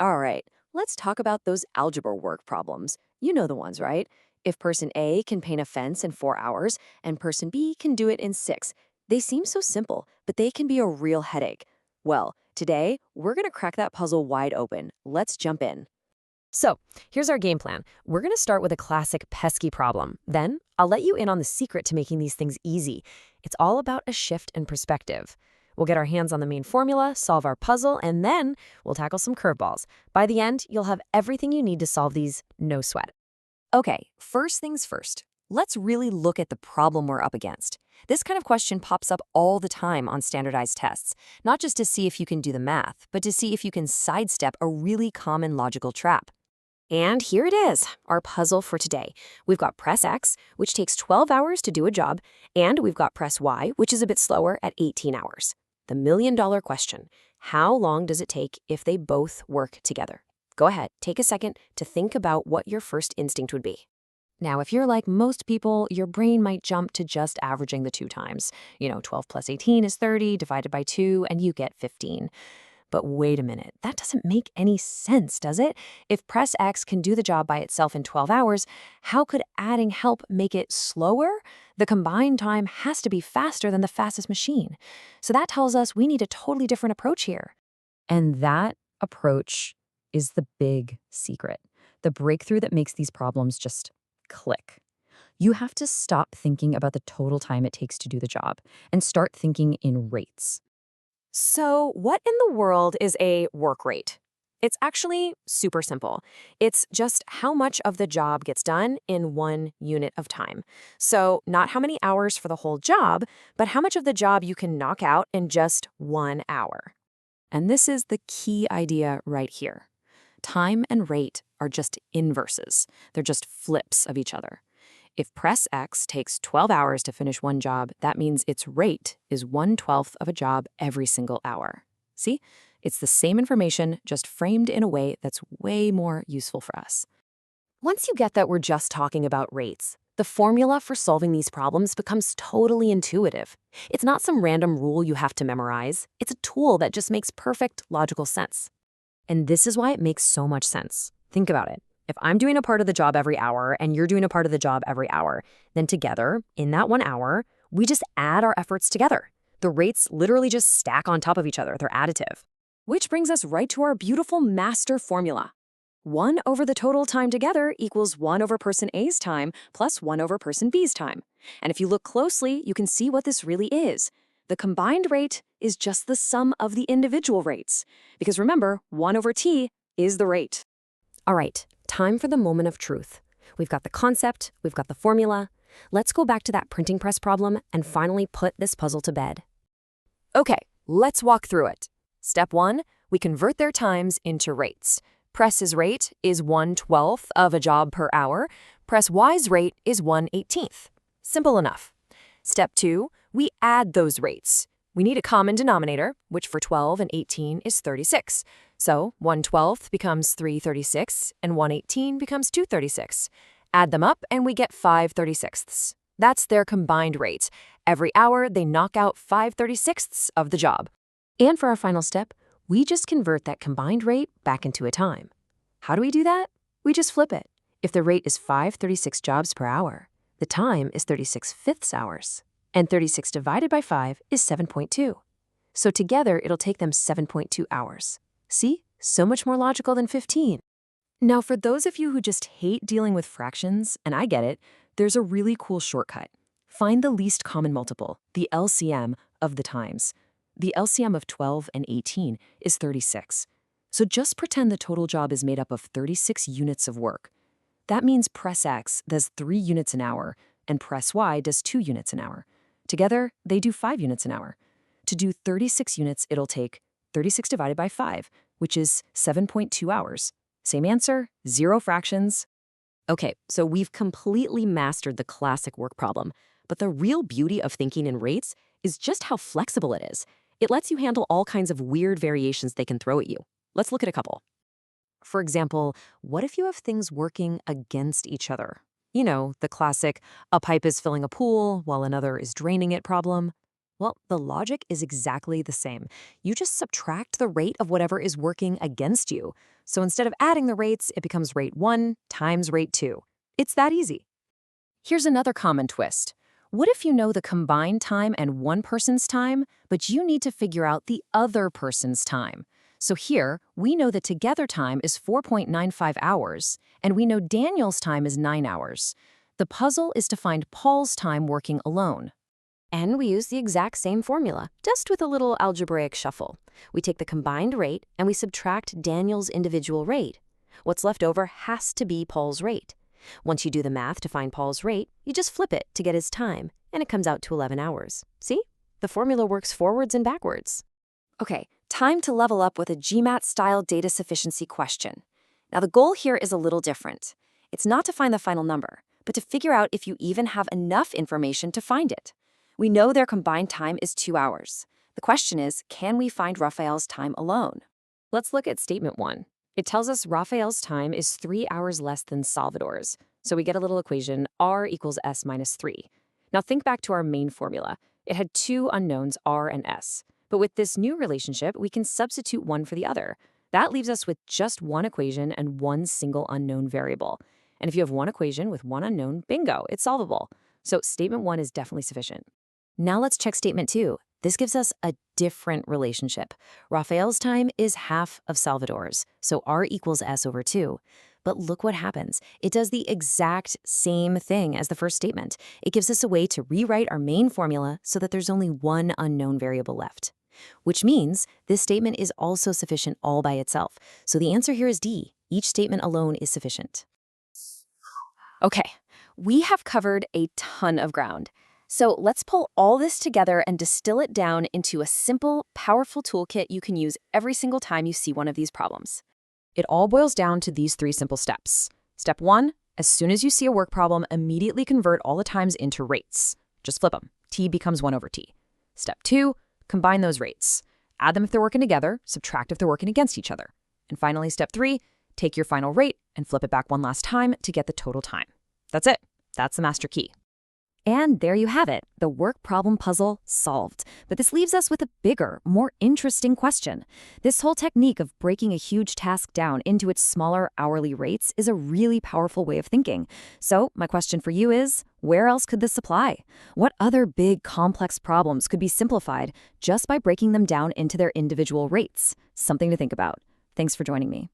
All right, let's talk about those algebra work problems. You know the ones, right? If person A can paint a fence in 4 hours and person B can do it in six, they seem so simple, but they can be a real headache. Well, today we're going to crack that puzzle wide open. Let's jump in. So, here's our game plan. We're going to start with a classic pesky problem. Then, I'll let you in on the secret to making these things easy. It's all about a shift in perspective. We'll get our hands on the main formula, solve our puzzle, and then we'll tackle some curveballs. By the end, you'll have everything you need to solve these, no sweat. Okay, first things first. Let's really look at the problem we're up against. This kind of question pops up all the time on standardized tests, not just to see if you can do the math, but to see if you can sidestep a really common logical trap. And here it is, our puzzle for today. We've got press X, which takes 12 hours to do a job, and we've got press Y, which is a bit slower at 18 hours. The million-dollar question: how long does it take if they both work together? Go ahead, take a second to think about what your first instinct would be. Now, if you're like most people, your brain might jump to just averaging the two times. 12 plus 18 is 30, divided by 2, and you get 15. But wait a minute, that doesn't make any sense, does it? If press X can do the job by itself in 12 hours, how could adding help make it slower? The combined time has to be faster than the fastest machine. So that tells us we need a totally different approach here. And that approach is the big secret, the breakthrough that makes these problems just click. You have to stop thinking about the total time it takes to do the job and start thinking in rates. So, what in the world is a work rate? It's actually super simple. It's just how much of the job gets done in 1 unit of time. So, not how many hours for the whole job, but how much of the job you can knock out in just 1 hour. And this is the key idea right here. Time and rate are just inverses. They're just flips of each other. If press X takes 12 hours to finish one job, that means its rate is 1/12 of a job every single hour. See? It's the same information, just framed in a way that's way more useful for us. Once you get that we're just talking about rates, the formula for solving these problems becomes totally intuitive. It's not some random rule you have to memorize. It's a tool that just makes perfect logical sense. And this is why it makes so much sense. Think about it. If I'm doing a part of the job every hour and you're doing a part of the job every hour, then together, in that 1 hour, we just add our efforts together. The rates literally just stack on top of each other. They're additive. Which brings us right to our beautiful master formula. 1 over the total time together equals 1 over person A's time plus 1 over person B's time. And if you look closely, you can see what this really is. The combined rate is just the sum of the individual rates. Because remember, 1 over T is the rate. All right, time for the moment of truth. We've got the concept, we've got the formula. Let's go back to that printing press problem and finally put this puzzle to bed. Okay, let's walk through it. Step 1, we convert their times into rates. Press's rate is 1/12 of a job per hour. Press Y's rate is 1/18. Simple enough. Step 2, we add those rates. We need a common denominator, which for 12 and 18 is 36. So 1/12 becomes 3/36 and 1/18 becomes 2/36. Add them up and we get 5/36. That's their combined rate. Every hour they knock out 5/36 of the job. And for our final step, we just convert that combined rate back into a time. How do we do that? We just flip it. If the rate is 5/36 jobs per hour, the time is 36/5 hours. And 36 divided by 5 is 7.2. So together, it'll take them 7.2 hours. See? So much more logical than 15. Now, for those of you who just hate dealing with fractions, and I get it, there's a really cool shortcut. Find the least common multiple, the LCM, of the times. The LCM of 12 and 18 is 36. So just pretend the total job is made up of 36 units of work. That means press X does 3 units an hour, and press Y does 2 units an hour. Together, they do 5 units an hour. To do 36 units, it'll take 36 divided by 5, which is 7.2 hours. Same answer, 0 fractions. Okay, so we've completely mastered the classic work problem, but the real beauty of thinking in rates is just how flexible it is. It lets you handle all kinds of weird variations they can throw at you. Let's look at a couple. For example, what if you have things working against each other? The classic, a pipe is filling a pool while another is draining it problem. Well, the logic is exactly the same. You just subtract the rate of whatever is working against you. So instead of adding the rates, it becomes rate 1 times rate 2. It's that easy. Here's another common twist. What if you know the combined time and one person's time, but you need to figure out the other person's time? So here, we know that together time is 4.95 hours, and we know Daniel's time is 9 hours. The puzzle is to find Paul's time working alone. And we use the exact same formula, just with a little algebraic shuffle. We take the combined rate and we subtract Daniel's individual rate. What's left over has to be Paul's rate. Once you do the math to find Paul's rate, you just flip it to get his time, and it comes out to 11 hours. See? The formula works forwards and backwards. Okay, time to level up with a GMAT-style data sufficiency question. Now, the goal here is a little different. It's not to find the final number, but to figure out if you even have enough information to find it. We know their combined time is 2 hours. The question is, can we find Raphael's time alone? Let's look at statement 1. It tells us Raphael's time is 3 hours less than Salvador's. So we get a little equation, R equals S minus 3. Now think back to our main formula. It had two unknowns, R and S. But with this new relationship, we can substitute one for the other. That leaves us with just one equation and one single unknown variable. And if you have one equation with one unknown, bingo, it's solvable. So statement 1 is definitely sufficient. Now let's check statement 2. This gives us a different relationship. Raphael's time is half of Salvador's, so R equals S over 2. But look what happens. It does the exact same thing as the first statement. It gives us a way to rewrite our main formula so that there's only one unknown variable left. Which means this statement is also sufficient all by itself. So the answer here is D. Each statement alone is sufficient. Okay, we have covered a ton of ground. So let's pull all this together and distill it down into a simple, powerful toolkit you can use every single time you see one of these problems. It all boils down to these 3 simple steps. Step 1, as soon as you see a work problem, immediately convert all the times into rates. Just flip them. T becomes 1 over T. Step 2, combine those rates. Add them if they're working together, subtract if they're working against each other. And finally, step 3, take your final rate and flip it back one last time to get the total time. That's it. That's the master key. And there you have it, the work problem puzzle solved. But this leaves us with a bigger, more interesting question. This whole technique of breaking a huge task down into its smaller hourly rates is a really powerful way of thinking. So my question for you is, where else could this apply? What other big, complex problems could be simplified just by breaking them down into their individual rates? Something to think about. Thanks for joining me.